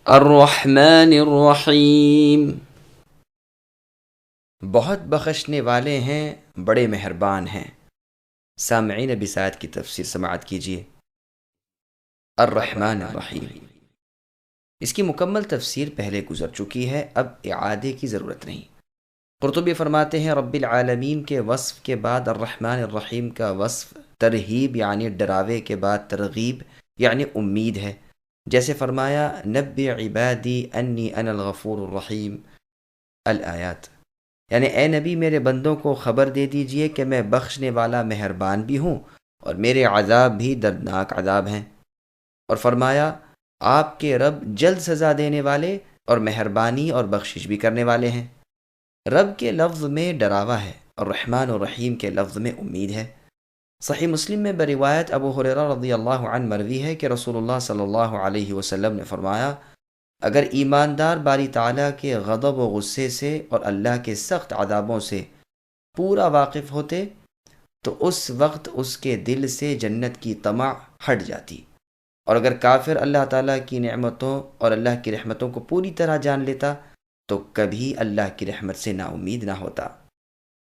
الرحمن الرحیم، بہت بخشنے والے ہیں، بڑے مہربان ہیں۔ سامعین بساعت کی تفسیر سماعت کیجیے۔ الرحمن الرحیم، اس کی مکمل تفسیر پہلے گزر چکی ہے، اب اعادے کی ضرورت نہیں۔ قرطبی فرماتے ہیں رب العالمین کے وصف کے بعد الرحمن الرحیم کا وصف ترہیب یعنی ڈراوے کے بعد ترغیب یعنی امید ہے، جیسے فرمایا نبئ عبادی انی انا الغفور الرحیم الآیات، یعنی اے نبی میرے بندوں کو خبر دے دیجئے کہ میں بخشنے والا مہربان بھی ہوں اور میرے عذاب بھی دردناک عذاب ہیں۔ اور فرمایا آپ کے رب جلد سزا دینے والے اور مہربانی اور بخشش بھی کرنے والے ہیں۔ رب کے لفظ میں ڈراوا ہے اور رحمان اور رحیم کے لفظ میں امید ہے۔ صحیح مسلم میں بروایت ابو ہریرہ رضی اللہ عنہ مروی ہے کہ رسول اللہ صلی اللہ علیہ وسلم نے فرمایا اگر ایماندار باری تعالیٰ کے غضب و غصے سے اور اللہ کے سخت عذابوں سے پورا واقف ہوتے تو اس وقت اس کے دل سے جنت کی طمع ہٹ جاتی، اور اگر کافر اللہ تعالیٰ کی نعمتوں اور اللہ کی رحمتوں کو پوری طرح جان لیتا تو کبھی اللہ کی رحمت سے نا امید نہ ہوتا۔